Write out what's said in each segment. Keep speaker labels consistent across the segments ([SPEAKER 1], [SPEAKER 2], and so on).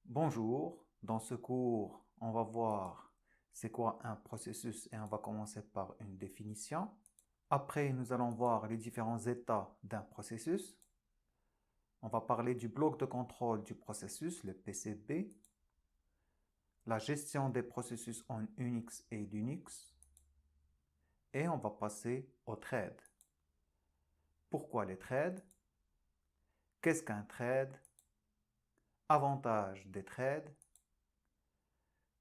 [SPEAKER 1] Bonjour, dans ce cours, on va voir c'est quoi un processus et on va commencer par une définition. Après, nous allons voir les différents états d'un processus. On va parler du bloc de contrôle du processus, le PCB, la gestion des processus en Unix et Linux, et on va passer aux threads. Pourquoi les threads? Qu'est-ce qu'un thread? Avantages des threads,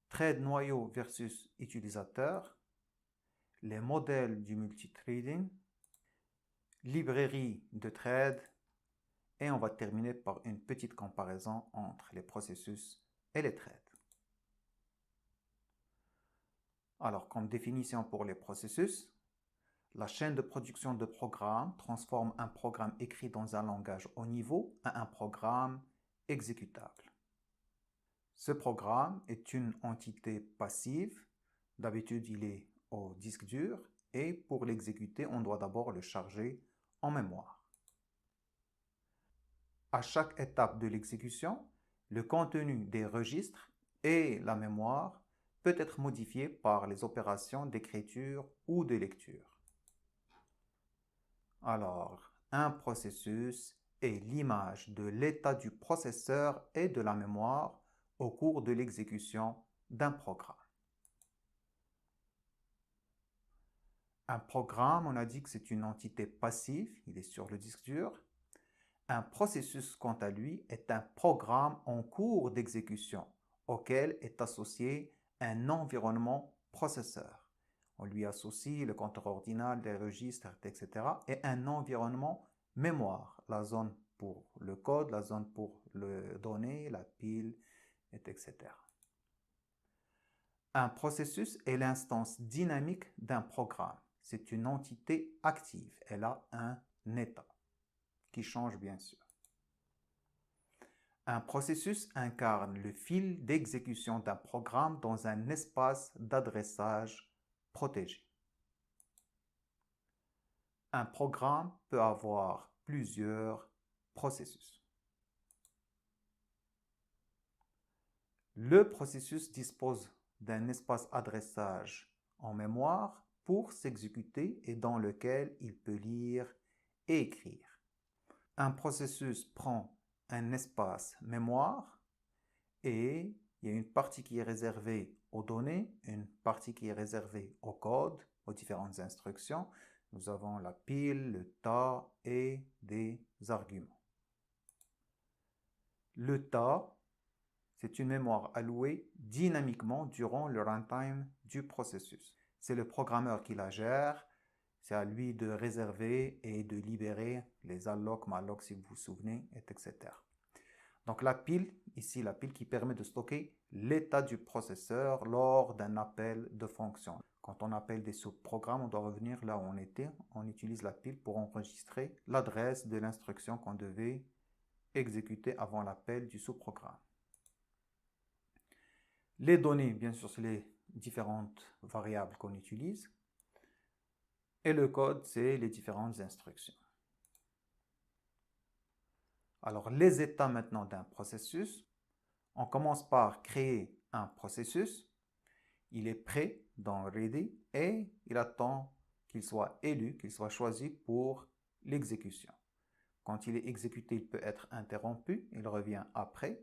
[SPEAKER 1] thread noyau versus utilisateur, les modèles du multithreading, librairie de threads, et on va terminer par une petite comparaison entre les processus et les threads. Alors, comme définition pour les processus, la chaîne de production de programmes transforme un programme écrit dans un langage haut niveau à un programme exécutable. Ce programme est une entité passive. D'habitude, il est au disque dur et pour l'exécuter, on doit d'abord le charger en mémoire. À chaque étape de l'exécution, le contenu des registres et la mémoire peut être modifié par les opérations d'écriture ou de lecture. Alors, un processus est l'image de l'état du processeur et de la mémoire au cours de l'exécution d'un programme. Un programme, on a dit que c'est une entité passive, il est sur le disque dur. Un processus, quant à lui, est un programme en cours d'exécution auquel est associé un environnement processeur. On lui associe le compteur ordinal, les registres, etc. et un environnement mémoire, la zone pour le code, la zone pour les données, la pile, etc. Un processus est l'instance dynamique d'un programme. C'est une entité active. Elle a un état qui change bien sûr. Un processus incarne le fil d'exécution d'un programme dans un espace d'adressage protégé. Un programme peut avoir plusieurs processus. Le processus dispose d'un espace adressage en mémoire pour s'exécuter et dans lequel il peut lire et écrire. Un processus prend un espace mémoire et il y a une partie qui est réservée aux données, une partie qui est réservée au code, aux différentes instructions. Nous avons la pile, le tas et des arguments. Le tas, c'est une mémoire allouée dynamiquement durant le runtime du processus. C'est le programmeur qui la gère, c'est à lui de réserver et de libérer les allocs, mallocs si vous vous souvenez, etc. Donc la pile, ici la pile qui permet de stocker l'état du processeur lors d'un appel de fonction. Quand on appelle des sous-programmes, on doit revenir là où on était. On utilise la pile pour enregistrer l'adresse de l'instruction qu'on devait exécuter avant l'appel du sous-programme. Les données, bien sûr, c'est les différentes variables qu'on utilise. Et le code, c'est les différentes instructions. Alors, les états maintenant d'un processus. On commence par créer un processus. Il est prêt dans Ready et il attend qu'il soit élu, qu'il soit choisi pour l'exécution. Quand il est exécuté, il peut être interrompu. Il revient après.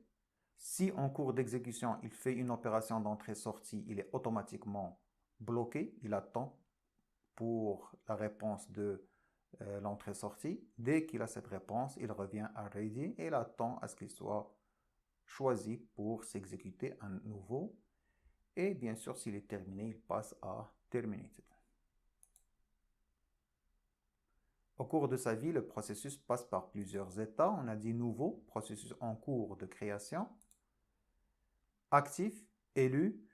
[SPEAKER 1] Si en cours d'exécution, il fait une opération d'entrée-sortie, il est automatiquement bloqué. Il attend pour la réponse de l'entrée-sortie. Dès qu'il a cette réponse, il revient à Ready et il attend à ce qu'il soit choisi pour s'exécuter à nouveau. Et bien sûr, s'il est terminé, il passe à Terminated. Au cours de sa vie, le processus passe par plusieurs états. On a dit nouveau, processus en cours de création. Actif, élu,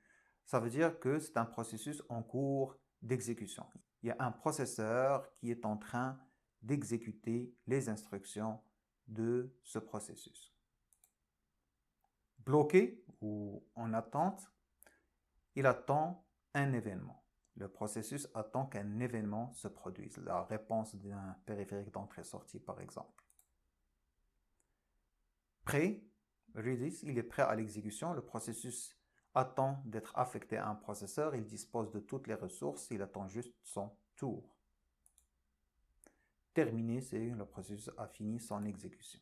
[SPEAKER 1] ça veut dire que c'est un processus en cours d'exécution. Il y a un processeur qui est en train d'exécuter les instructions de ce processus. Bloqué ou en attente, il attend un événement. Le processus attend qu'un événement se produise, la réponse d'un périphérique d'entrée-sortie par exemple. Prêt, Redis, il est prêt à l'exécution. Le processus attend d'être affecté à un processeur. Il dispose de toutes les ressources. Il attend juste son tour. Terminé, c'est le processus a fini son exécution.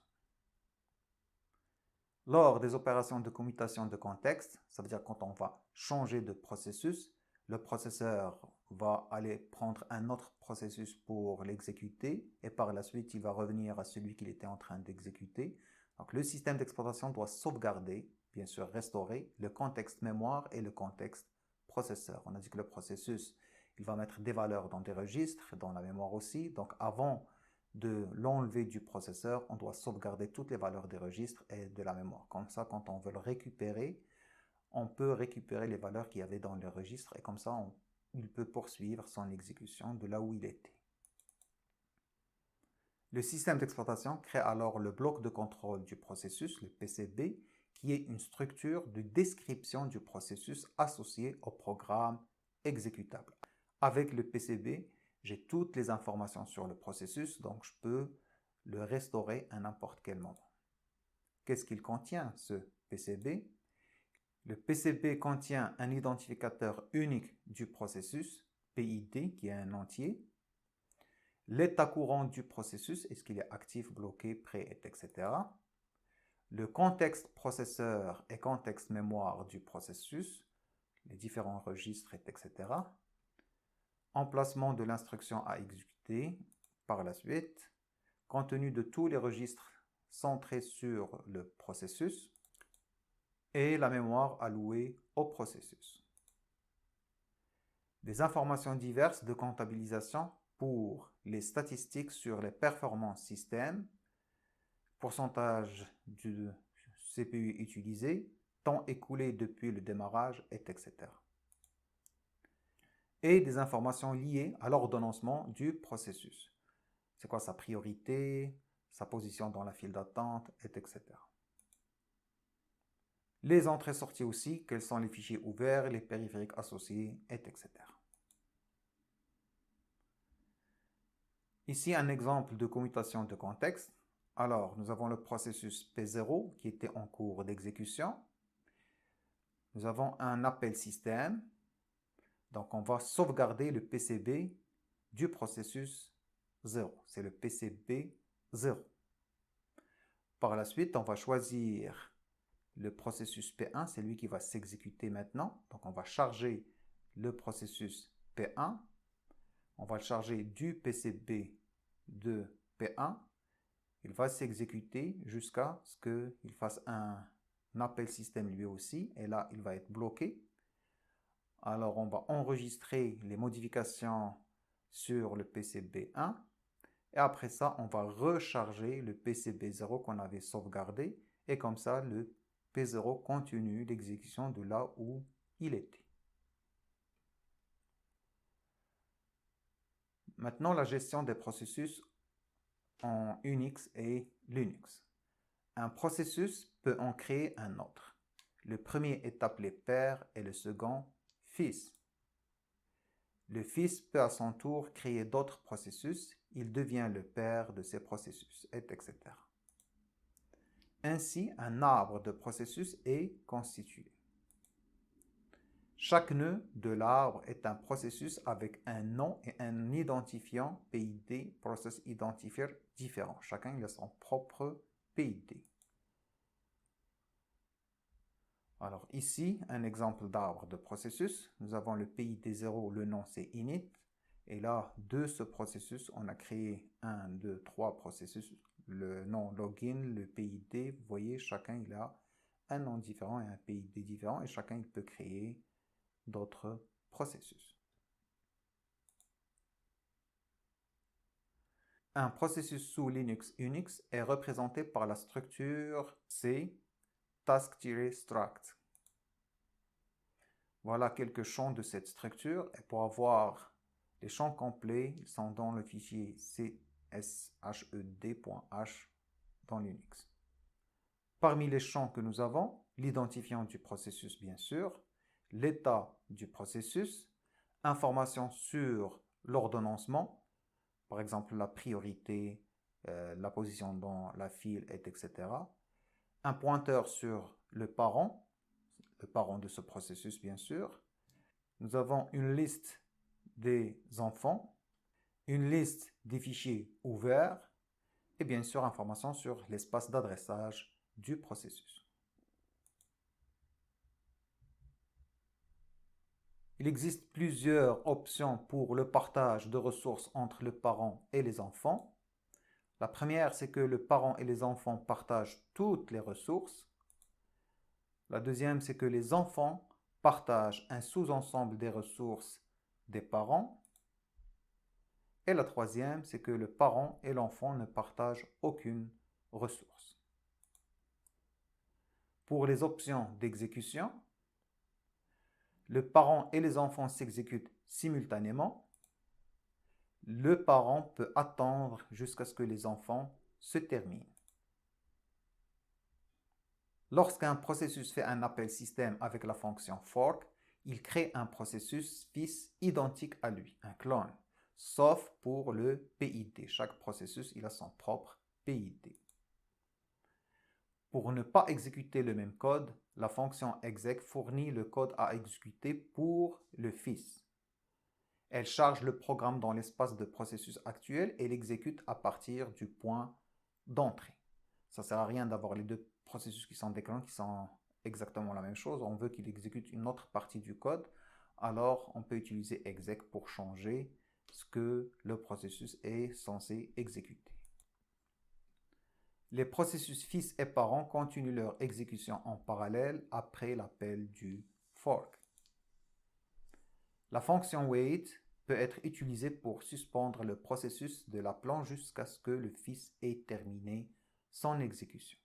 [SPEAKER 1] Lors des opérations de commutation de contexte, ça veut dire quand on va changer de processus, le processeur va aller prendre un autre processus pour l'exécuter et par la suite, il va revenir à celui qu'il était en train d'exécuter. Donc, le système d'exploitation doit sauvegarder, bien sûr restaurer, le contexte mémoire et le contexte processeur. On a dit que le processus, il va mettre des valeurs dans des registres, dans la mémoire aussi. Donc, avant de l'enlever du processeur, on doit sauvegarder toutes les valeurs des registres et de la mémoire. Comme ça, quand on veut le récupérer, on peut récupérer les valeurs qu'il y avait dans le registre et comme ça, il peut poursuivre son exécution de là où il était. Le système d'exploitation crée alors le bloc de contrôle du processus, le PCB, qui est une structure de description du processus associée au programme exécutable. Avec le PCB, j'ai toutes les informations sur le processus, donc je peux le restaurer à n'importe quel moment. Qu'est-ce qu'il contient, ce PCB? Le PCB contient un identificateur unique du processus, PID, qui est un entier, l'état courant du processus, est-ce qu'il est actif, bloqué, prêt, etc. Le contexte processeur et contexte mémoire du processus, les différents registres, etc. Emplacement de l'instruction à exécuter par la suite, contenu de tous les registres centrés sur le processus et la mémoire allouée au processus. Des informations diverses de comptabilisation pour les statistiques sur les performances système, pourcentage du CPU utilisé, temps écoulé depuis le démarrage, etc. Et des informations liées à l'ordonnancement du processus. C'est quoi sa priorité, sa position dans la file d'attente, etc. Les entrées-sorties aussi, quels sont les fichiers ouverts, les périphériques associés, etc. Ici, un exemple de commutation de contexte. Alors, nous avons le processus P0 qui était en cours d'exécution. Nous avons un appel système. Donc, on va sauvegarder le PCB du processus 0. C'est le PCB 0. Par la suite, on va choisir le processus P1. C'est lui qui va s'exécuter maintenant. Donc, on va charger le processus P1. On va le charger du PCB de P1. Il va s'exécuter jusqu'à ce qu'il fasse un appel système lui aussi. Et là, il va être bloqué. Alors, on va enregistrer les modifications sur le PCB1. Et après ça, on va recharger le PCB0 qu'on avait sauvegardé. Et comme ça, le P0 continue l'exécution de là où il était. Maintenant, la gestion des processus en Unix et Linux. Un processus peut en créer un autre. Le premier est appelé père et le second fils. Le fils peut à son tour créer d'autres processus. Il devient le père de ces processus, etc. Ainsi, un arbre de processus est constitué. Chaque nœud de l'arbre est un processus avec un nom et un identifiant PID, Process Identifier, différent. Chacun a son propre PID. Alors ici, un exemple d'arbre de processus. Nous avons le PID0, le nom c'est init. Et là, de ce processus, on a créé 1, 2, 3 processus. Le nom login, le PID, vous voyez, chacun il a un nom différent et un PID différent. Et chacun il peut créer d'autres processus. Un processus sous Linux Unix est représenté par la structure C task-struct. Voilà quelques champs de cette structure. Et pour avoir les champs complets, ils sont dans le fichier cshed.h dans Linux. Parmi les champs que nous avons, l'identifiant du processus bien sûr, l'état du processus, informations sur l'ordonnancement, par exemple la priorité, la position dans la file, etc. un pointeur sur le parent de ce processus bien sûr. Nous avons une liste des enfants, une liste des fichiers ouverts et bien sûr information sur l'espace d'adressage du processus. Il existe plusieurs options pour le partage de ressources entre le parent et les enfants. La première, c'est que le parent et les enfants partagent toutes les ressources. La deuxième, c'est que les enfants partagent un sous-ensemble des ressources des parents. Et la troisième, c'est que le parent et l'enfant ne partagent aucune ressource. Pour les options d'exécution, le parent et les enfants s'exécutent simultanément. Le parent peut attendre jusqu'à ce que les enfants se terminent. Lorsqu'un processus fait un appel système avec la fonction fork, il crée un processus fils identique à lui, un clone, sauf pour le PID. Chaque processus, il a son propre PID. Pour ne pas exécuter le même code, la fonction exec fournit le code à exécuter pour le fils. Elle charge le programme dans l'espace de processus actuel et l'exécute à partir du point d'entrée. Ça ne sert à rien d'avoir les deux processus qui sont déclenchés, qui sont exactement la même chose. On veut qu'il exécute une autre partie du code. Alors, on peut utiliser exec pour changer ce que le processus est censé exécuter. Les processus fils et parents continuent leur exécution en parallèle après l'appel du fork. La fonction wait peut être utilisée pour suspendre le processus de l'appelant jusqu'à ce que le fils ait terminé son exécution.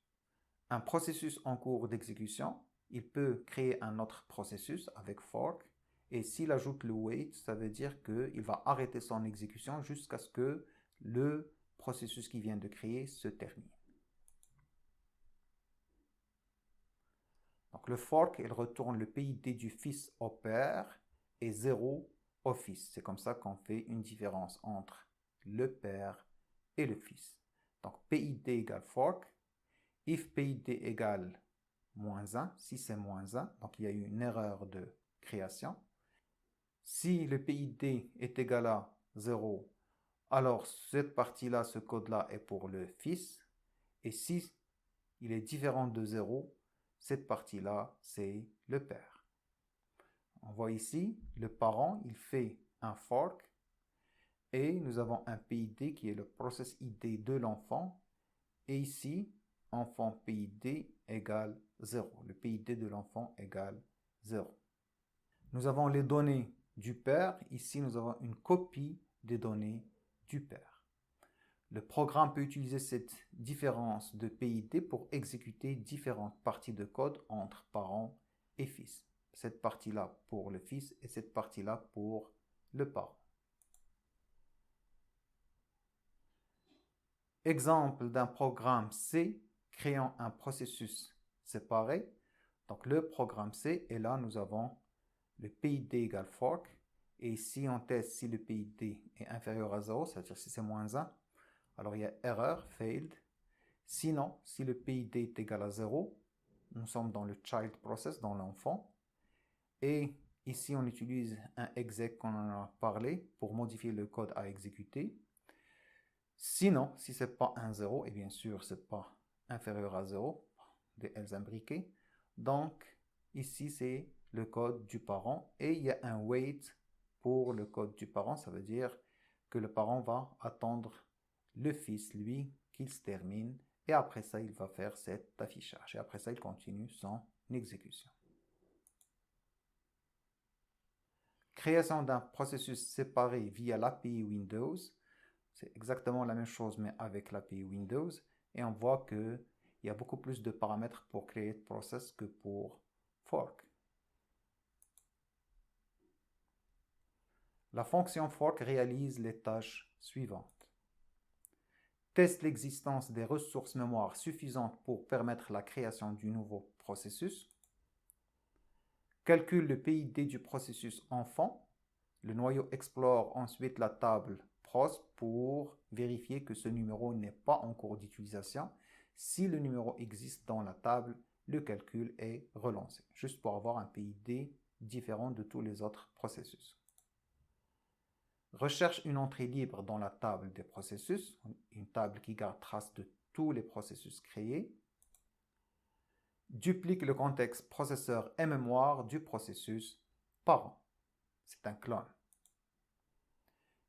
[SPEAKER 1] Un processus en cours d'exécution, il peut créer un autre processus avec fork et s'il ajoute le wait, ça veut dire qu'il va arrêter son exécution jusqu'à ce que le processus qu'il vient de créer se termine. Donc le fork, il retourne le PID du fils au père et 0 au fils. C'est comme ça qu'on fait une différence entre le père et le fils. Donc PID égale fork. If PID égale -1, si c'est -1, donc il y a eu une erreur de création. Si le PID est égal à 0, alors cette partie-là, ce code-là est pour le fils. Et si il est différent de 0, cette partie-là, c'est le père. On voit ici, le parent, il fait un fork et nous avons un PID qui est le process ID de l'enfant. Et ici, enfant PID égale 0. Le PID de l'enfant égale 0. Nous avons les données du père. Ici, nous avons une copie des données du père. Le programme peut utiliser cette différence de PID pour exécuter différentes parties de code entre parents et fils. Cette partie-là pour le fils et cette partie-là pour le parent. Exemple d'un programme C créant un processus séparé. Donc le programme C, et là nous avons le PID égale fork. Et si on teste si le PID est inférieur à 0, c'est-à-dire si c'est -1, alors il y a erreur, failed. Sinon, si le PID est égal à 0, nous sommes dans le child process, dans l'enfant. Et ici, on utilise un exec qu'on en a parlé pour modifier le code à exécuter. Sinon, si ce n'est pas un 0, et bien sûr, ce n'est pas inférieur à 0, des else imbriqués. Donc, ici, c'est le code du parent. Et il y a un wait pour le code du parent. Ça veut dire que le parent va attendre le fils, lui, qu'il se termine. Et après ça, il va faire cet affichage. Et après ça, il continue son exécution. Création d'un processus séparé via l'API Windows. C'est exactement la même chose, mais avec l'API Windows. Et on voit qu'il y a beaucoup plus de paramètres pour créer process que pour fork. La fonction fork réalise les tâches suivantes. Teste l'existence des ressources mémoire suffisantes pour permettre la création du nouveau processus. Calcule le PID du processus enfant. Le noyau explore ensuite la table pros pour vérifier que ce numéro n'est pas en cours d'utilisation. Si le numéro existe dans la table, le calcul est relancé, juste pour avoir un PID différent de tous les autres processus. Recherche une entrée libre dans la table des processus, une table qui garde trace de tous les processus créés. Duplique le contexte processeur et mémoire du processus parent. C'est un clone.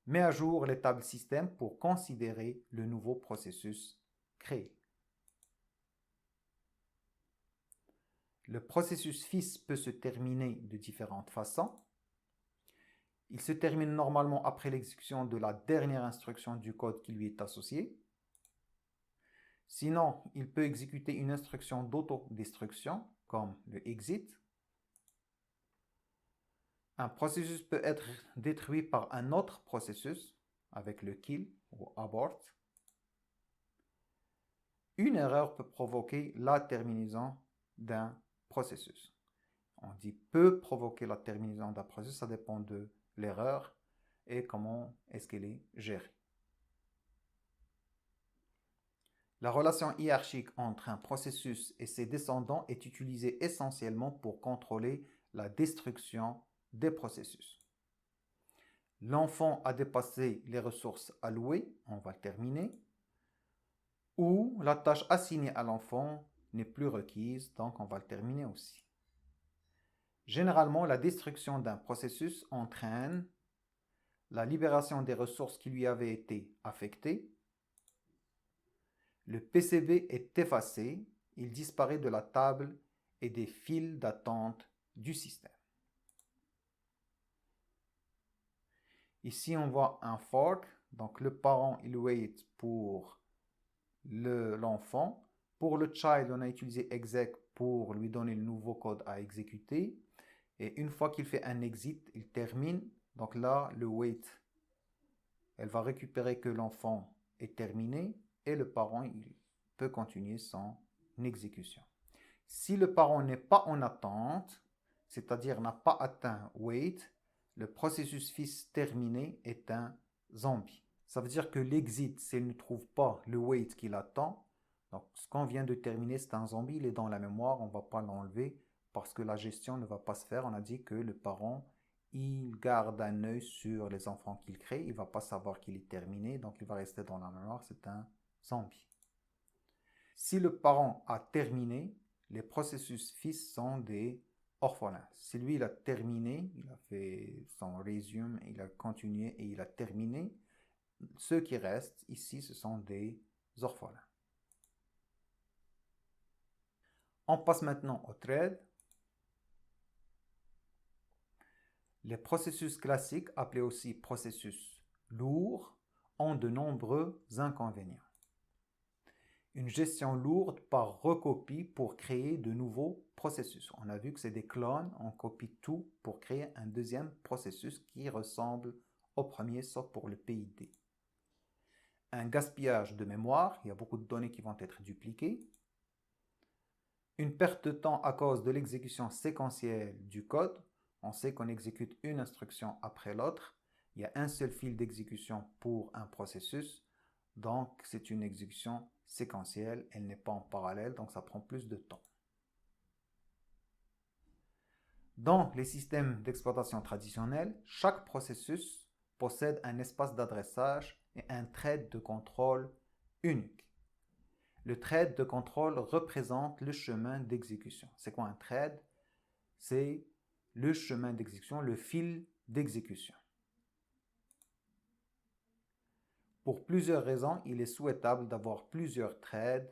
[SPEAKER 1] Met à jour les tables système pour considérer le nouveau processus créé. Le processus fils peut se terminer de différentes façons. Il se termine normalement après l'exécution de la dernière instruction du code qui lui est associée. Sinon, il peut exécuter une instruction d'autodestruction, comme le exit. Un processus peut être détruit par un autre processus, avec le kill ou abort. Une erreur peut provoquer la terminaison d'un processus. On dit peut provoquer la terminaison d'un processus, ça dépend de l'erreur et comment est-ce qu'elle est gérée. La relation hiérarchique entre un processus et ses descendants est utilisée essentiellement pour contrôler la destruction des processus. L'enfant a dépassé les ressources allouées, on va le terminer, ou la tâche assignée à l'enfant n'est plus requise, donc on va le terminer aussi. Généralement, la destruction d'un processus entraîne la libération des ressources qui lui avaient été affectées. Le PCB est effacé, il disparaît de la table et des files d'attente du système. Ici, on voit un fork, donc le parent, il wait pour l'enfant. Pour le child, on a utilisé exec pour lui donner le nouveau code à exécuter. Et une fois qu'il fait un exit, il termine. Donc là, le wait, elle va récupérer que l'enfant est terminé et le parent, il peut continuer son exécution. Si le parent n'est pas en attente, c'est-à-dire n'a pas atteint wait, le processus fils terminé est un zombie. Ça veut dire que l'exit, s'il ne trouve pas le wait qu'il attend, donc ce qu'on vient de terminer, c'est un zombie, il est dans la mémoire, on ne va pas l'enlever parce que la gestion ne va pas se faire. On a dit que le parent, il garde un œil sur les enfants qu'il crée, il ne va pas savoir qu'il est terminé, donc il va rester dans la mémoire, c'est un zombie. Si le parent a terminé, les processus fils sont des orphelins. Si lui, il a terminé, il a fait son resume, il a continué et il a terminé, ceux qui restent ici, ce sont des orphelins. On passe maintenant au thread. Les processus classiques, appelés aussi processus lourds, ont de nombreux inconvénients. Une gestion lourde par recopie pour créer de nouveaux processus. On a vu que c'est des clones, on copie tout pour créer un deuxième processus qui ressemble au premier, sauf pour le PID. Un gaspillage de mémoire, il y a beaucoup de données qui vont être dupliquées. Une perte de temps à cause de l'exécution séquentielle du code. On sait qu'on exécute une instruction après l'autre. Il y a un seul fil d'exécution pour un processus. Donc, c'est une exécution séquentielle. Elle n'est pas en parallèle, donc ça prend plus de temps. Dans les systèmes d'exploitation traditionnels, chaque processus possède un espace d'adressage et un thread de contrôle unique. Le thread de contrôle représente le chemin d'exécution. C'est quoi un thread? C'est le chemin d'exécution, le fil d'exécution. Pour plusieurs raisons, il est souhaitable d'avoir plusieurs threads,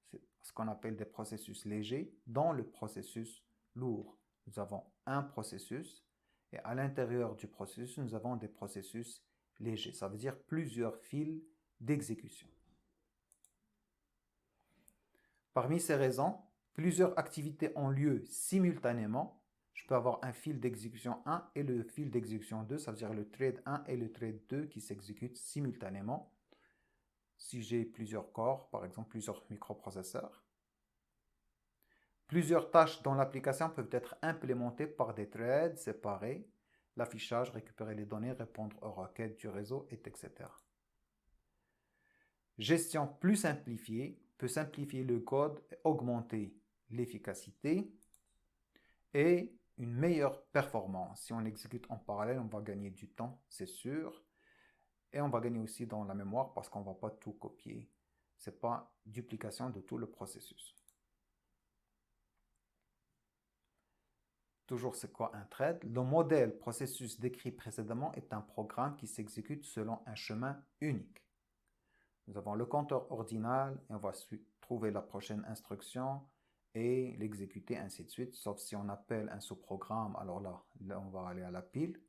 [SPEAKER 1] c'est ce qu'on appelle des processus légers, dans le processus lourd. Nous avons un processus et à l'intérieur du processus, nous avons des processus légers. Ça veut dire plusieurs fils d'exécution. Parmi ces raisons, plusieurs activités ont lieu simultanément. Je peux avoir un fil d'exécution 1 et le fil d'exécution 2, ça veut dire le thread 1 et le thread 2 qui s'exécutent simultanément. Si j'ai plusieurs corps, par exemple plusieurs microprocesseurs. Plusieurs tâches dans l'application peuvent être implémentées par des threads séparés. L'affichage, récupérer les données, répondre aux requêtes du réseau, etc. Gestion plus simplifiée. peut simplifier le code et augmenter l'efficacité et une meilleure performance. Si on exécute en parallèle, on va gagner du temps, c'est sûr. Et on va gagner aussi dans la mémoire parce qu'on ne va pas tout copier. Ce n'est pas duplication de tout le processus. Toujours, c'est quoi un thread? Le modèle processus décrit précédemment est un programme qui s'exécute selon un chemin unique. Nous avons le compteur ordinal et on va trouver la prochaine instruction et l'exécuter, ainsi de suite. Sauf si on appelle un sous-programme, alors là, on va aller à la pile.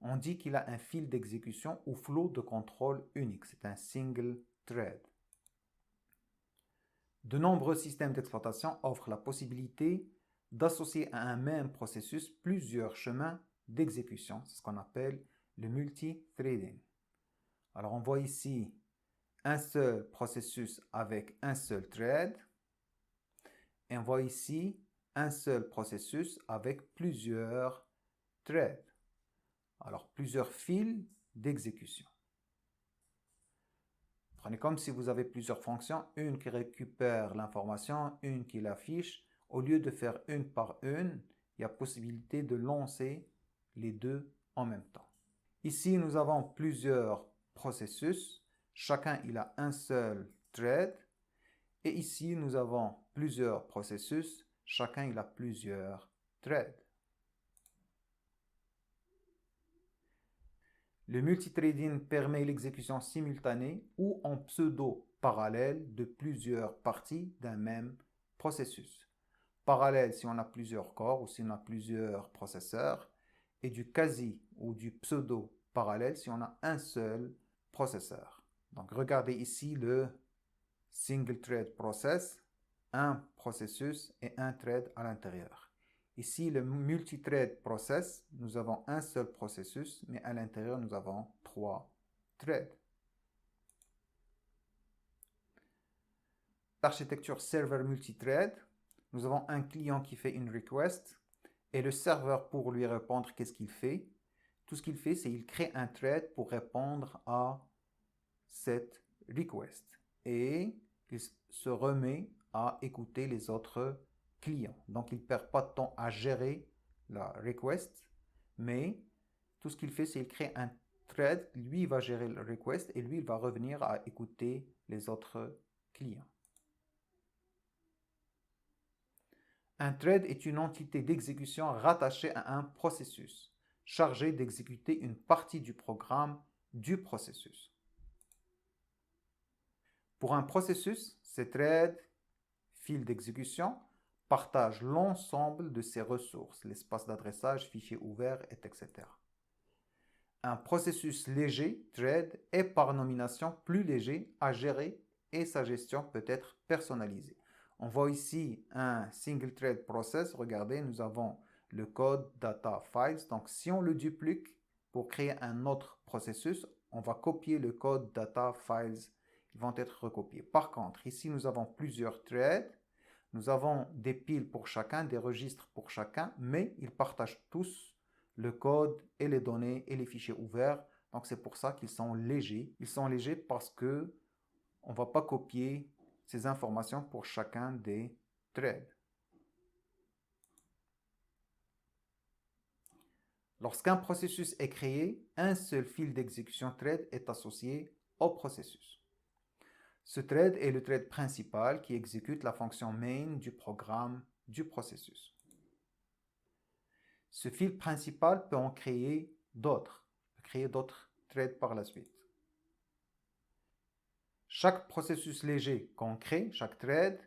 [SPEAKER 1] On dit qu'il a un fil d'exécution ou flot de contrôle unique. C'est un single thread. De nombreux systèmes d'exploitation offrent la possibilité d'associer à un même processus plusieurs chemins d'exécution. C'est ce qu'on appelle le multithreading. Alors on voit ici un seul processus avec un seul thread. Et on voit ici un seul processus avec plusieurs threads. Alors, plusieurs fils d'exécution. Prenez comme si vous avez plusieurs fonctions, une qui récupère l'information, une qui l'affiche. Au lieu de faire une par une, il y a possibilité de lancer les deux en même temps. Ici, nous avons plusieurs processus. Chacun, il a un seul thread. Et ici, nous avons plusieurs processus. Chacun, il a plusieurs threads. Le multithreading permet l'exécution simultanée ou en pseudo-parallèle de plusieurs parties d'un même processus. Parallèle si on a plusieurs corps ou si on a plusieurs processeurs, et du quasi ou du pseudo-parallèle si on a un seul processeur. Donc regardez ici le single thread process, un processus et un thread à l'intérieur. Ici, le multithread process, nous avons un seul processus, mais à l'intérieur, nous avons 3 threads. L'architecture serveur multithread, nous avons un client qui fait une request et le serveur pour lui répondre, qu'est-ce qu'il fait? Tout ce qu'il fait, c'est qu'il crée un thread pour répondre à cette request et il se remet à écouter les autres clients. Donc, il ne perd pas de temps à gérer la request, mais tout ce qu'il fait, c'est qu'il crée un thread. Lui, il va gérer le request et lui, il va revenir à écouter les autres clients. Un thread est une entité d'exécution rattachée à un processus, chargée d'exécuter une partie du programme du processus. Pour un processus, ces threads, fils d'exécution, partagent l'ensemble de ses ressources, l'espace d'adressage, fichiers ouverts, etc. Un processus léger, thread, est par nomination plus léger à gérer et sa gestion peut être personnalisée. On voit ici un single thread process. Regardez, nous avons le code data files. Donc, si on le duplique pour créer un autre processus, on va copier le code data files. Ils vont être recopiés. Par contre, ici, nous avons plusieurs threads. Nous avons des piles pour chacun, des registres pour chacun, mais ils partagent tous le code et les données et les fichiers ouverts. Donc, c'est pour ça qu'ils sont légers. Ils sont légers parce que on ne va pas copier ces informations pour chacun des threads. Lorsqu'un processus est créé, un seul fil d'exécution thread est associé au processus. Ce thread est le thread principal qui exécute la fonction main du programme du processus. Ce fil principal peut en créer d'autres, threads par la suite. Chaque processus léger qu'on crée, chaque thread,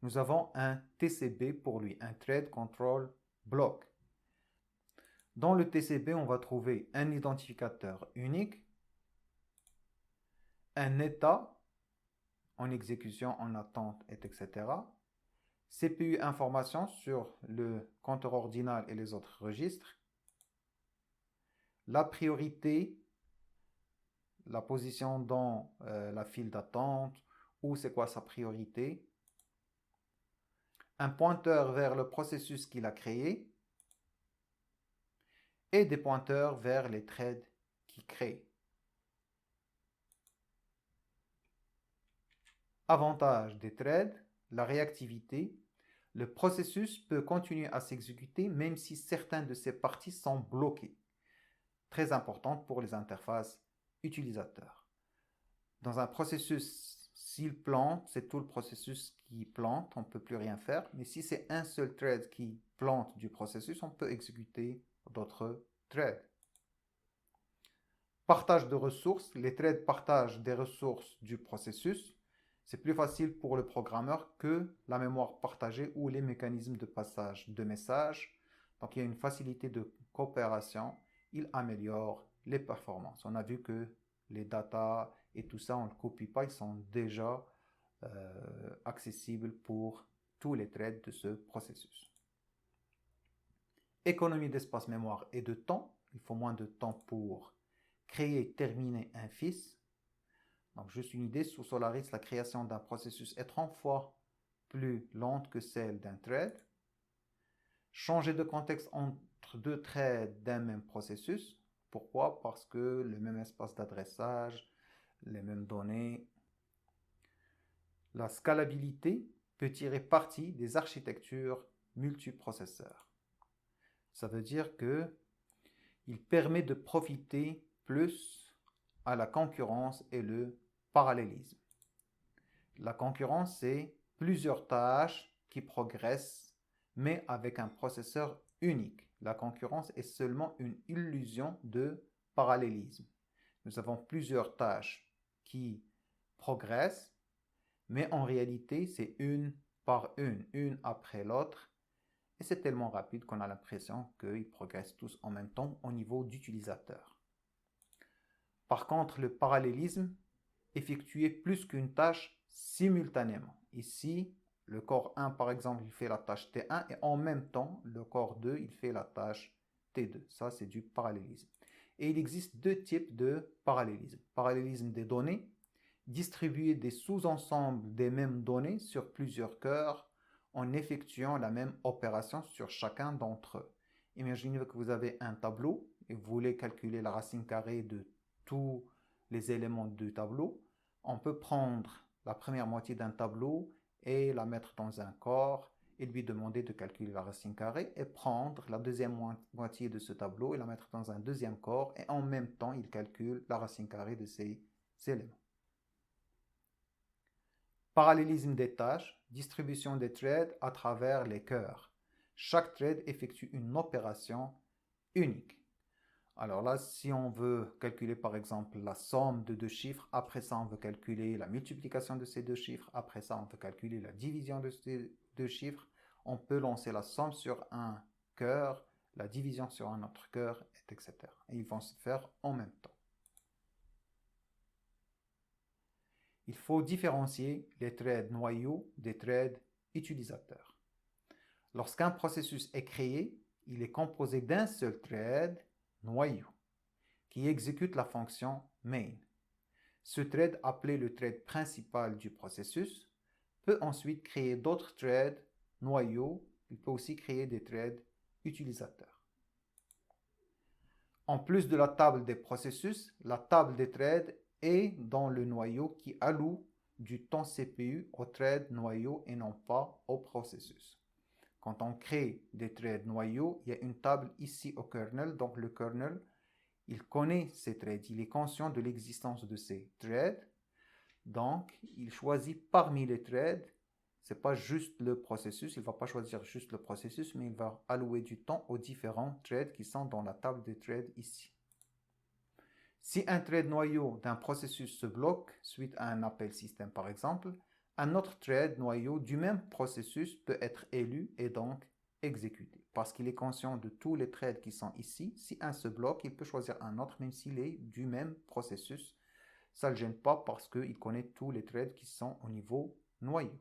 [SPEAKER 1] nous avons un TCB pour lui, un Thread Control Block. Dans le TCB, on va trouver un identificateur unique, un état en exécution, en attente, etc. CPU information sur le compteur ordinal et les autres registres. La priorité, la position dans la file d'attente, ou c'est quoi sa priorité. Un pointeur vers le processus qu'il a créé et des pointeurs vers les threads qu'il crée. Avantage des threads, la réactivité. Le processus peut continuer à s'exécuter même si certaines de ses parties sont bloquées. Très importante pour les interfaces utilisateurs. Dans un processus, s'il plante, c'est tout le processus qui plante, on ne peut plus rien faire. Mais si c'est un seul thread qui plante du processus, on peut exécuter d'autres threads. Partage de ressources. Les threads partagent des ressources du processus. C'est plus facile pour le programmeur que la mémoire partagée ou les mécanismes de passage de messages. Donc il y a une facilité de coopération. Il améliore les performances. On a vu que les datas et tout ça, on ne le copie pas, ils sont déjà accessibles pour tous les threads de ce processus. Économie d'espace mémoire et de temps. Il faut moins de temps pour créer et terminer un fils. Donc, juste une idée, sous Solaris, la création d'un processus est 30 fois plus lente que celle d'un thread. Changer de contexte entre deux threads d'un même processus. Pourquoi? Parce que le même espace d'adressage, les mêmes données. La scalabilité peut tirer parti des architectures multiprocesseurs. Ça veut dire qu'il permet de profiter plus à la concurrence et le parallélisme. La concurrence, c'est plusieurs tâches qui progressent, mais avec un processeur unique. La concurrence est seulement une illusion de parallélisme. Nous avons plusieurs tâches qui progressent, mais en réalité, c'est une par une après l'autre. Et c'est tellement rapide qu'on a l'impression qu'ils progressent tous en même temps au niveau d'utilisateur. Par contre, le parallélisme effectuer plus qu'une tâche simultanément. Ici, le corps 1, par exemple, il fait la tâche T1 et en même temps, le corps 2, il fait la tâche T2. Ça, c'est du parallélisme. Et il existe deux types de parallélisme. Parallélisme des données, distribuer des sous-ensembles des mêmes données sur plusieurs cœurs en effectuant la même opération sur chacun d'entre eux. Imaginez que vous avez un tableau et vous voulez calculer la racine carrée de tous les éléments du tableau. On peut prendre la première moitié d'un tableau et la mettre dans un corps et lui demander de calculer la racine carrée et prendre la deuxième moitié de ce tableau et la mettre dans un deuxième corps et en même temps il calcule la racine carrée de ces éléments. Parallélisme des tâches, distribution des threads à travers les cœurs. Chaque thread effectue une opération unique. Alors là, si on veut calculer par exemple la somme de deux chiffres, après ça on veut calculer la multiplication de ces deux chiffres, après ça on veut calculer la division de ces deux chiffres, on peut lancer la somme sur un cœur, la division sur un autre cœur, etc. Et ils vont se faire en même temps. Il faut différencier les threads noyaux des threads utilisateurs. Lorsqu'un processus est créé, il est composé d'un seul thread noyau qui exécute la fonction main. Ce thread, appelé le thread principal du processus, peut ensuite créer d'autres threads noyaux. Il peut aussi créer des threads utilisateurs. En plus de la table des processus, la table des threads est dans le noyau qui alloue du temps CPU au thread noyau et non pas au processus. Quand on crée des threads noyaux, il y a une table ici au kernel. Donc le kernel, il connaît ces threads, il est conscient de l'existence de ces threads. Donc il choisit parmi les threads, ce n'est pas juste le processus, il ne va pas choisir juste le processus, mais il va allouer du temps aux différents threads qui sont dans la table des threads ici. Si un thread noyau d'un processus se bloque suite à un appel système par exemple, un autre thread noyau du même processus peut être élu et donc exécuté. Parce qu'il est conscient de tous les threads qui sont ici, si un se bloque, il peut choisir un autre même s'il est du même processus. Ça ne le gêne pas parce qu'il connaît tous les threads qui sont au niveau noyau.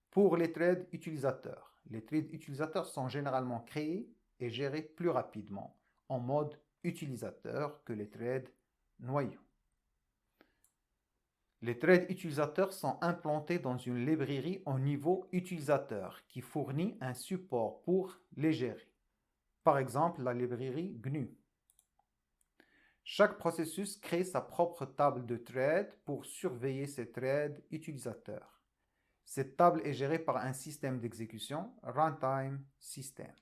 [SPEAKER 1] Pour les threads utilisateurs, les threads utilisateurs sont généralement créés et gérés plus rapidement en mode utilisateur que les threads noyaux. Les threads utilisateurs sont implantés dans une librairie au niveau utilisateur qui fournit un support pour les gérer. Par exemple, la librairie GNU. Chaque processus crée sa propre table de threads pour surveiller ses threads utilisateurs. Cette table est gérée par un système d'exécution, Runtime System.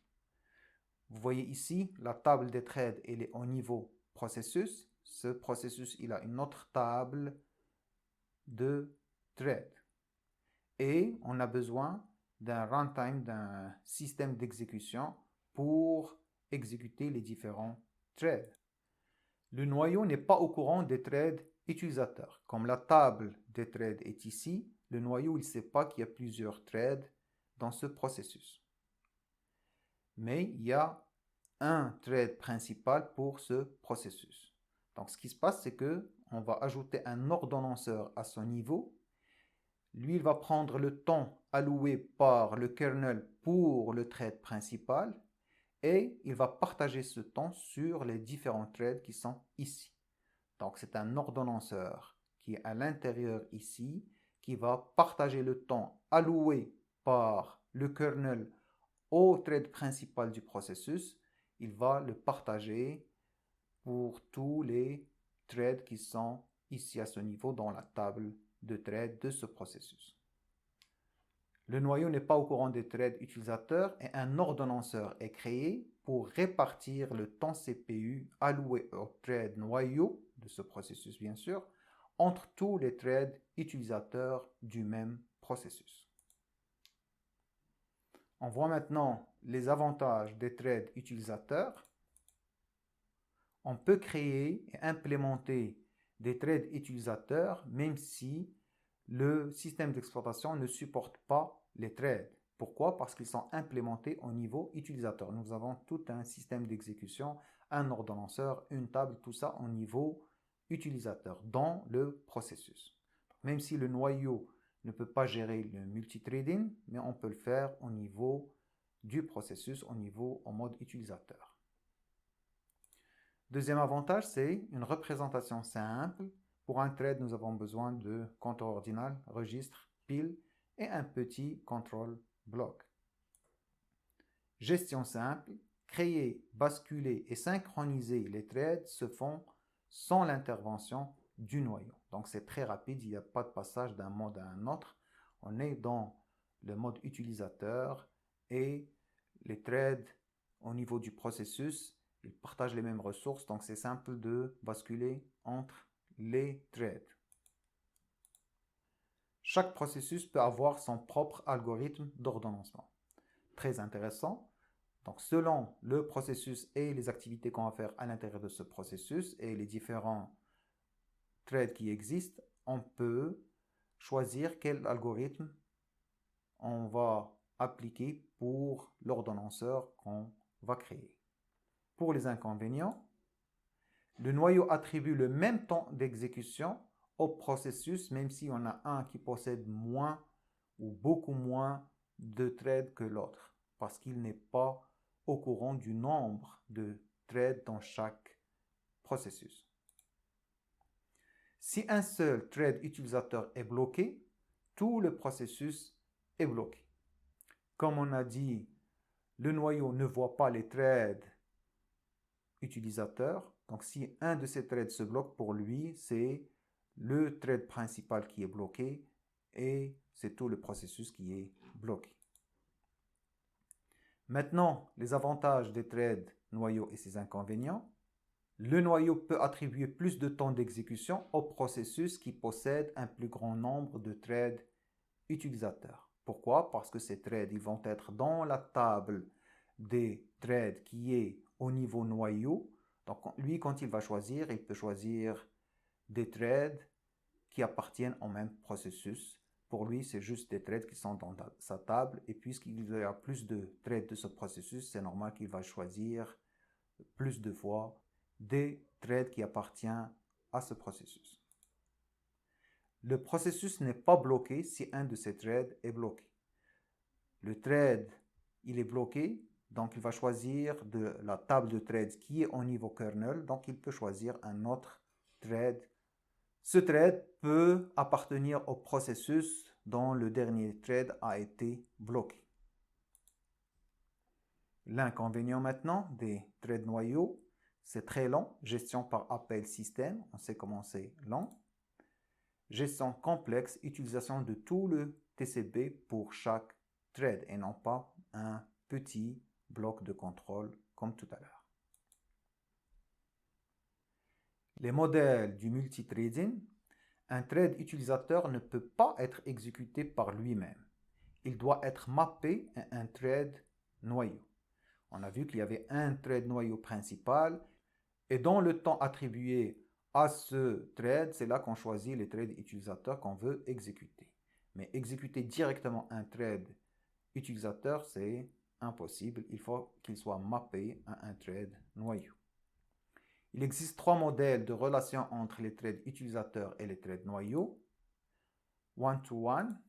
[SPEAKER 1] Vous voyez ici, la table des threads, elle est au niveau processus. Ce processus, il a une autre table de threads. Et on a besoin d'un runtime, d'un système d'exécution pour exécuter les différents threads. Le noyau n'est pas au courant des threads utilisateurs. Comme la table des threads est ici, le noyau ne sait pas qu'il y a plusieurs threads dans ce processus. Mais il y a un thread principal pour ce processus. Donc ce qui se passe, c'est que on va ajouter un ordonnanceur à son niveau. Lui, il va prendre le temps alloué par le kernel pour le thread principal et il va partager ce temps sur les différents threads qui sont ici. Donc c'est un ordonnanceur qui est à l'intérieur ici, qui va partager le temps alloué par le kernel au thread principal du processus. Il va le partager pour tous les threads qui sont ici à ce niveau dans la table de threads de ce processus. Le noyau n'est pas au courant des threads utilisateurs et un ordonnanceur est créé pour répartir le temps CPU alloué au thread noyau de ce processus, bien sûr, entre tous les threads utilisateurs du même processus. On voit maintenant les avantages des threads utilisateurs. On peut créer et implémenter des threads utilisateurs même si le système d'exploitation ne supporte pas les threads. Pourquoi? Parce qu'ils sont implémentés au niveau utilisateur. Nous avons tout un système d'exécution, un ordonnanceur, une table, tout ça au niveau utilisateur dans le processus. Même si le noyau ne peut pas gérer le multithreading, mais on peut le faire au niveau du processus, au mode utilisateur. Deuxième avantage, c'est une représentation simple. Pour un thread, nous avons besoin de compteur ordinal, registre, pile et un petit control block. Gestion simple. Créer, basculer et synchroniser les threads se font sans l'intervention du noyau. Donc c'est très rapide, il n'y a pas de passage d'un mode à un autre. On est dans le mode utilisateur et les threads au niveau du processus, ils partagent les mêmes ressources, donc c'est simple de basculer entre les threads. Chaque processus peut avoir son propre algorithme d'ordonnancement. Très intéressant. Donc, selon le processus et les activités qu'on va faire à l'intérieur de ce processus et les différents threads qui existent, on peut choisir quel algorithme on va appliquer pour l'ordonnanceur qu'on va créer. Pour les inconvénients, le noyau attribue le même temps d'exécution au processus, même si on a un qui possède moins ou beaucoup moins de threads que l'autre, parce qu'il n'est pas au courant du nombre de threads dans chaque processus. Si un seul thread utilisateur est bloqué, tout le processus est bloqué. Comme on a dit, le noyau ne voit pas les threads utilisateurs. Donc, si un de ces threads se bloque, pour lui, c'est le thread principal qui est bloqué et c'est tout le processus qui est bloqué. Maintenant, les avantages des threads noyau et ses inconvénients. Le noyau peut attribuer plus de temps d'exécution au processus qui possède un plus grand nombre de threads utilisateurs. Pourquoi? Parce que ces threads ils vont être dans la table des threads qui est au niveau noyau. Donc lui, quand il va choisir, il peut choisir des threads qui appartiennent au même processus. Pour lui, c'est juste des threads qui sont dans sa table. Et puisqu'il y a plus de threads de ce processus, c'est normal qu'il va choisir plus de fois des threads qui appartiennent à ce processus. Le processus n'est pas bloqué si un de ces threads est bloqué. Le thread, il est bloqué, donc il va choisir de la table de threads qui est au niveau kernel, donc il peut choisir un autre thread. Ce thread peut appartenir au processus dont le dernier thread a été bloqué. L'inconvénient maintenant des threads noyaux, c'est très lent. Gestion par appel système, on sait comment c'est lent. Gestion complexe, utilisation de tout le TCP pour chaque thread et non pas un petit bloc de contrôle comme tout à l'heure. Les modèles du multithreading. Un thread utilisateur ne peut pas être exécuté par lui-même. Il doit être mappé à un thread noyau. On a vu qu'il y avait un thread noyau principal et dans le temps attribué à ce thread, c'est là qu'on choisit les threads utilisateurs qu'on veut exécuter. Mais exécuter directement un thread utilisateur, c'est impossible. Il faut qu'il soit mappé à un thread noyau. Il existe 3 modèles de relation entre les threads utilisateurs et les threads noyaux. One-to-one,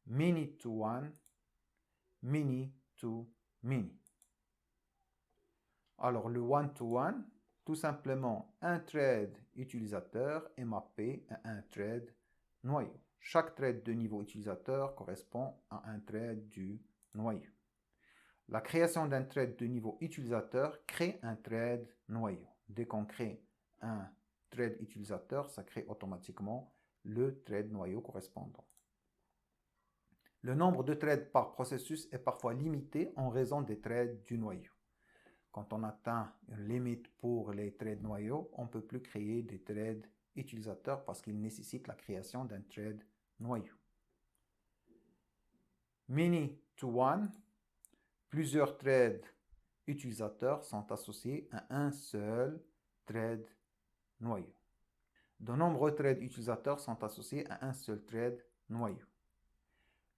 [SPEAKER 1] many-to-one, many-to-many. Alors le one-to-one, tout simplement un thread utilisateur est mappé à un thread noyau. Chaque thread de niveau utilisateur correspond à un thread du noyau. La création d'un thread de niveau utilisateur crée un thread noyau. Dès qu'on crée un thread utilisateur, ça crée automatiquement le thread noyau correspondant. Le nombre de threads par processus est parfois limité en raison des threads du noyau. Quand on atteint une limite pour les threads noyaux, on ne peut plus créer des threads utilisateurs parce qu'ils nécessitent la création d'un thread noyau. Many to one, plusieurs threads utilisateurs sont associés à un seul thread noyau. De nombreux threads utilisateurs sont associés à un seul thread noyau.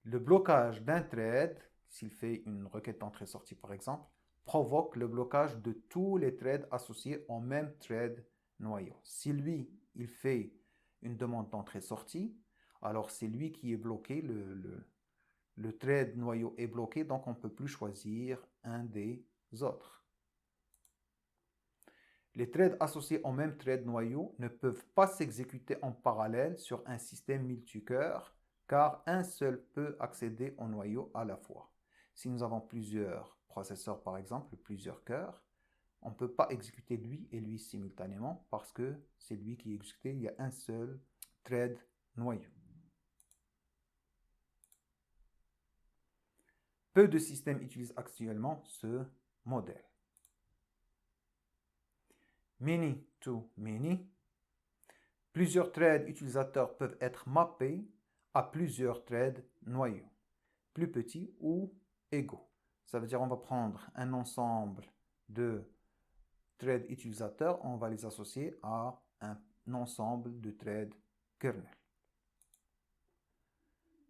[SPEAKER 1] Le blocage d'un thread, s'il fait une requête d'entrée-sortie par exemple, provoque le blocage de tous les threads associés au même thread noyau. Si lui, il fait une demande d'entrée-sortie, alors c'est lui qui est bloqué, le thread noyau est bloqué, donc on ne peut plus choisir un des autres. Les threads associés au même thread noyau ne peuvent pas s'exécuter en parallèle sur un système multicœur, car un seul peut accéder au noyau à la fois. Si nous avons plusieurs processeurs, par exemple, plusieurs cœurs, on ne peut pas exécuter lui et lui simultanément parce que c'est lui qui est exécuté, il y a un seul thread noyau. Peu de systèmes utilisent actuellement ce modèle. Many to many. Plusieurs threads utilisateurs peuvent être mappés à plusieurs threads noyaux, plus petits ou égaux. Ça veut dire qu'on va prendre un ensemble de threads utilisateurs, on va les associer à un ensemble de threads kernel.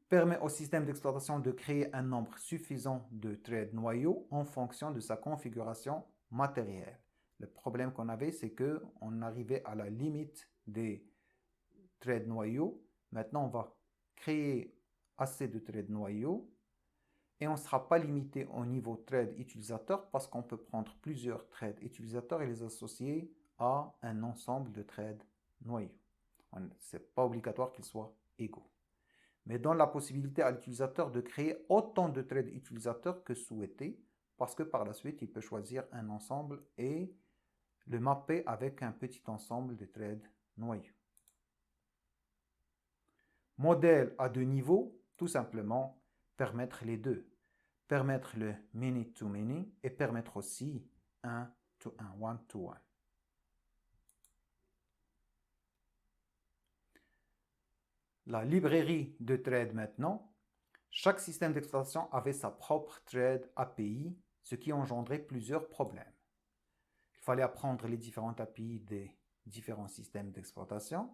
[SPEAKER 1] Permet au système d'exploitation de créer un nombre suffisant de threads noyaux en fonction de sa configuration matérielle. Le problème qu'on avait, c'est qu'on arrivait à la limite des threads noyaux. Maintenant, on va créer assez de threads noyaux et on ne sera pas limité au niveau thread utilisateur parce qu'on peut prendre plusieurs threads utilisateurs et les associer à un ensemble de threads noyaux. Ce n'est pas obligatoire qu'ils soient égaux. Mais donne la possibilité à l'utilisateur de créer autant de threads utilisateurs que souhaité parce que par la suite, il peut choisir un ensemble et le mapper avec un petit ensemble de threads noyaux. Modèle à 2 niveaux, tout simplement permettre les deux. Permettre le many to many et permettre aussi un to un, one to one. La librairie de thread maintenant. Chaque système d'exploitation avait sa propre thread API, ce qui engendrait plusieurs problèmes. Il fallait apprendre les différentes API des différents systèmes d'exploitation,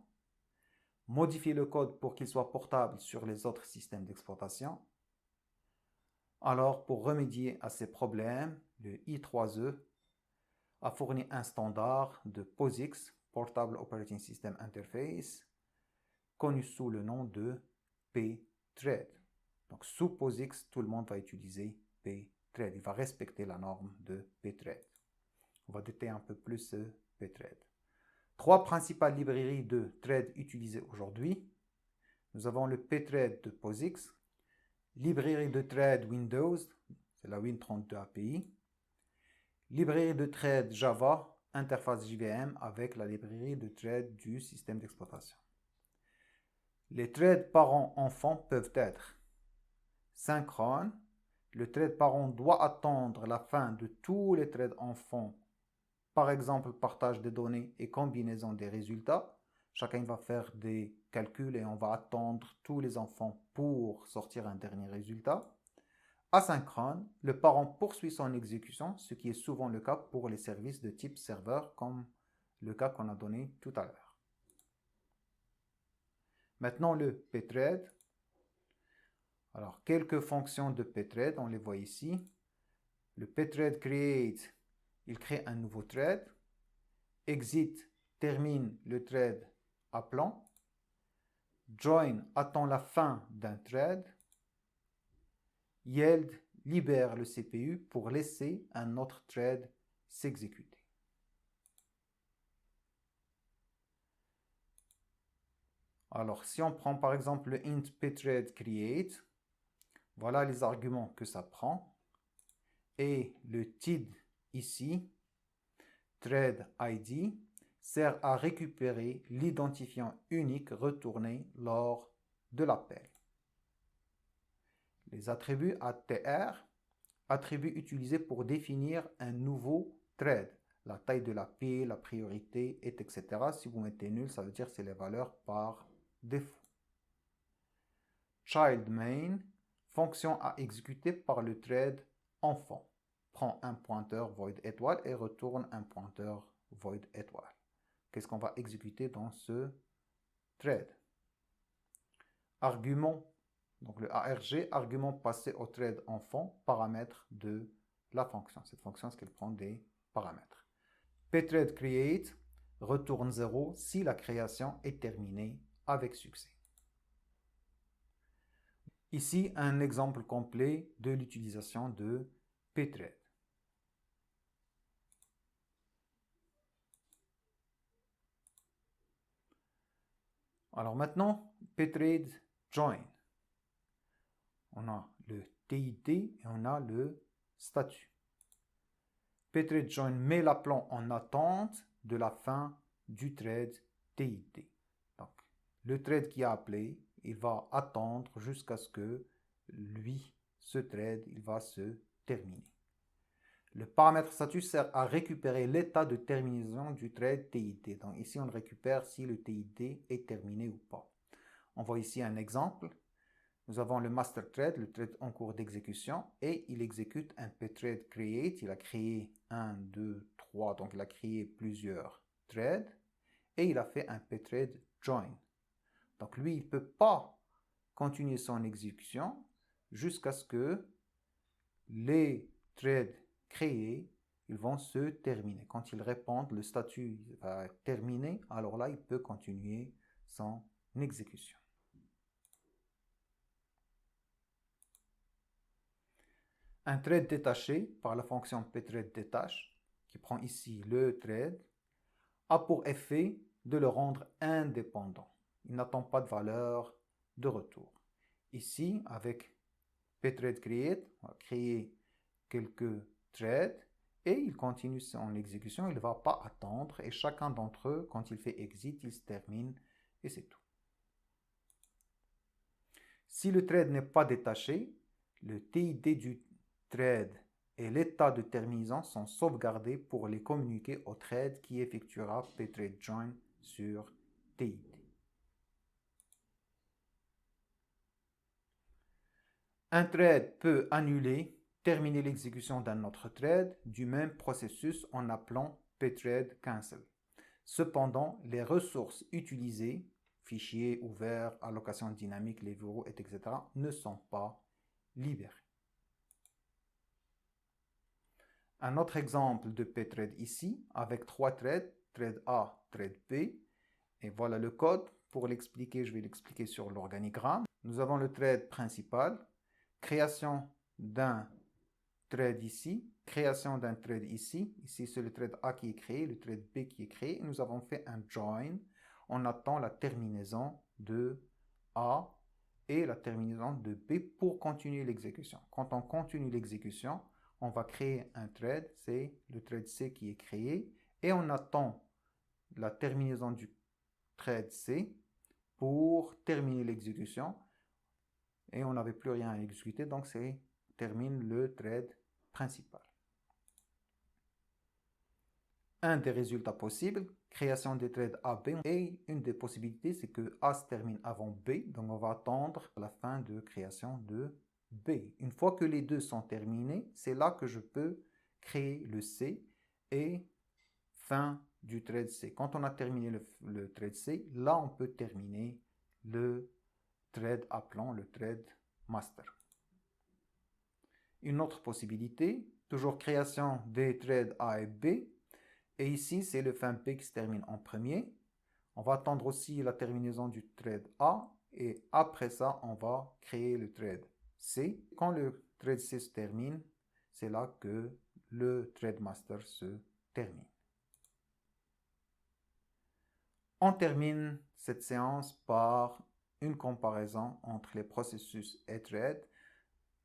[SPEAKER 1] modifier le code pour qu'il soit portable sur les autres systèmes d'exploitation. Alors, pour remédier à ces problèmes, le I3E a fourni un standard de POSIX, Portable Operating System Interface, connu sous le nom de pthread. Donc, sous POSIX, tout le monde va utiliser pthread. Il va respecter la norme de pthread. On va détailler un peu plus pthread. 3 principales librairies de thread utilisées aujourd'hui. Nous avons le pthread de POSIX, librairie de thread Windows, c'est la Win32 API, librairie de thread Java interface JVM avec la librairie de thread du système d'exploitation. Les threads parents-enfants peuvent être synchrones. Le thread parent doit attendre la fin de tous les threads enfants, par exemple partage des données et combinaison des résultats. Chacun va faire des calculs et on va attendre tous les enfants pour sortir un dernier résultat. Asynchrone, le parent poursuit son exécution, ce qui est souvent le cas pour les services de type serveur, comme le cas qu'on a donné tout à l'heure. Maintenant, le pthread. Alors, quelques fonctions de pthread, on les voit ici. Le pthread create, il crée un nouveau thread. Exit termine le thread appelant. Join attend la fin d'un thread. Yield libère le CPU pour laisser un autre thread s'exécuter. Alors, si on prend par exemple le int pthread create, voilà les arguments que ça prend. Et le TID ici, thread ID, sert à récupérer l'identifiant unique retourné lors de l'appel. Les attributs ATR, attributs utilisés pour définir un nouveau thread. La taille de la pile, la priorité, etc. Si vous mettez nul, ça veut dire que c'est les valeurs par défaut. Child main, fonction à exécuter par le thread enfant. Prend un pointeur void étoile et retourne un pointeur void étoile. Qu'est-ce qu'on va exécuter dans ce thread? Argument, donc le ARG, argument passé au thread enfant, paramètre de la fonction. Cette fonction, c'est qu'elle prend des paramètres. Pthread create retourne 0 si la création est terminée avec succès. Ici, un exemple complet de l'utilisation de pthread. Alors maintenant, pthread join. On a le TID et on a le statut. Pthread join met l'appelant en attente de la fin du thread TID. Donc, le thread qui a appelé, il va attendre jusqu'à ce que lui, ce thread, il va se terminer. Le paramètre statut sert à récupérer l'état de terminaison du thread TID. Donc ici, on récupère si le TID est terminé ou pas. On voit ici un exemple. Nous avons le master thread, le thread en cours d'exécution, et il exécute un pthread create. Il a créé 1, 2, 3, donc il a créé plusieurs threads, et il a fait un pthread join. Donc lui, il ne peut pas continuer son exécution jusqu'à ce que les threads créés, ils vont se terminer. Quand ils répondent, le statut va terminer, alors là, il peut continuer son exécution. Un thread détaché par la fonction pthread détache, qui prend ici le thread, a pour effet de le rendre indépendant. Il n'attend pas de valeur de retour. Ici, avec pthread create, on va créer quelques threads et il continue son exécution. Il ne va pas attendre et chacun d'entre eux, quand il fait exit, il se termine et c'est tout. Si le thread n'est pas détaché, le TID du thread et l'état de terminaison sont sauvegardés pour les communiquer au thread qui effectuera pthread join sur TID. Un thread peut annuler, terminer l'exécution d'un autre thread du même processus en appelant pthread cancel. Cependant, les ressources utilisées, fichiers ouverts, allocation dynamique, les verrous, etc., ne sont pas libérées. Un autre exemple de pthread ici, avec 3 threads, thread A, thread B, et voilà le code. Pour l'expliquer, je vais l'expliquer sur l'organigramme. Nous avons le thread principal, création d'un thread ici, création d'un thread ici. Ici, c'est le thread A qui est créé, le thread B qui est créé. Nous avons fait un join. On attend la terminaison de A et la terminaison de B pour continuer l'exécution. Quand on continue l'exécution, on va créer un thread, c'est le thread C qui est créé, et on attend la terminaison du thread C pour terminer l'exécution. Et on n'avait plus rien à exécuter, donc c'est termine le thread principal. Un des résultats possibles, création des threads A, B, et une des possibilités, c'est que A se termine avant B, donc on va attendre la fin de création de B. Une fois que les deux sont terminés, c'est là que je peux créer le C et fin du thread C. Quand on a terminé le thread C, là on peut terminer le thread appelant le thread master. Une autre possibilité, toujours création des threads A et B. Et ici, c'est le fin B qui se termine en premier. On va attendre aussi la terminaison du thread A. Et après ça, on va créer le thread C. Quand le thread C se termine, c'est là que le thread master se termine. On termine cette séance par une comparaison entre les processus et threads.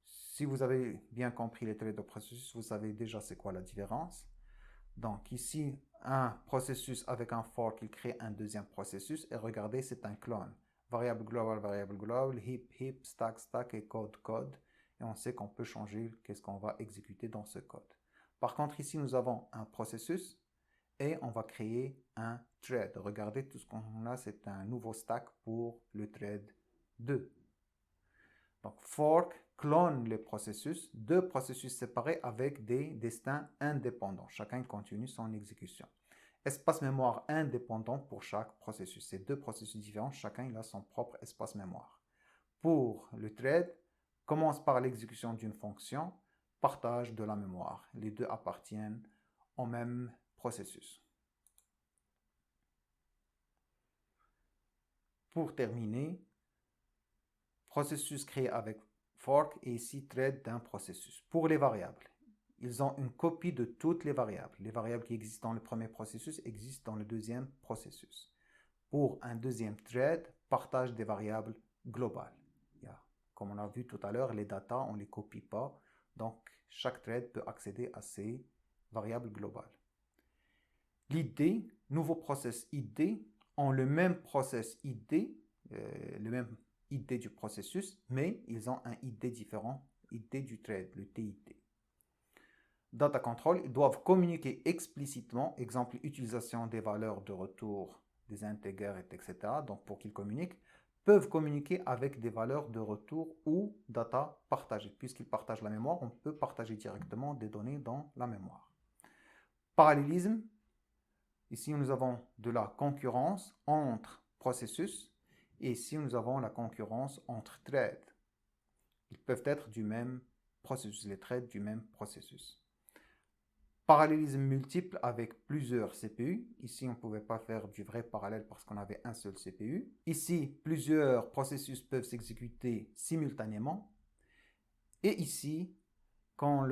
[SPEAKER 1] Si vous avez bien compris les threads de processus, vous savez déjà c'est quoi la différence. Donc ici, un processus avec un fork, il crée un deuxième processus. Et regardez, c'est un clone. Variable global, heap, stack et code. Et on sait qu'on peut changer qu'est-ce qu'on va exécuter dans ce code. Par contre, ici, nous avons un processus et on va créer un thread. Regardez, tout ce qu'on a, c'est un nouveau stack pour le thread 2. Donc, fork clone les processus, deux processus séparés avec des destins indépendants. Chacun continue son exécution. Espace mémoire indépendant pour chaque processus. Ces deux processus différents, chacun il a son propre espace mémoire. Pour le thread, commence par l'exécution d'une fonction, partage de la mémoire. Les deux appartiennent au même processus. Pour terminer, processus créé avec fork et ici thread d'un processus. Pour les variables, ils ont une copie de toutes les variables. Les variables qui existent dans le premier processus existent dans le deuxième processus. Pour un deuxième thread, partage des variables globales. Comme on a vu tout à l'heure, les data, on ne les copie pas. Donc, chaque thread peut accéder à ces variables globales. L'id, nouveau process id, ont le même process id, le même id du processus, mais ils ont un id différent, id du thread, le TID. Data control, ils doivent communiquer explicitement, exemple utilisation des valeurs de retour des integers, etc. Donc pour qu'ils communiquent, peuvent communiquer avec des valeurs de retour ou data partagées. Puisqu'ils partagent la mémoire, on peut partager directement des données dans la mémoire. Parallélisme, ici nous avons de la concurrence entre processus et ici nous avons la concurrence entre threads. Ils peuvent être du même processus, les threads du même processus. Parallélisme multiple avec plusieurs CPU. Ici, on ne pouvait pas faire du vrai parallèle parce qu'on avait un seul CPU. Ici, plusieurs processus peuvent s'exécuter simultanément. Et ici, quand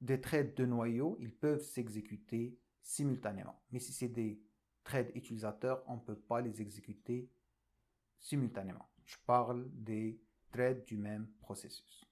[SPEAKER 1] des threads de noyau, ils peuvent s'exécuter simultanément. Mais si c'est des threads utilisateurs, on ne peut pas les exécuter simultanément. Je parle des threads du même processus.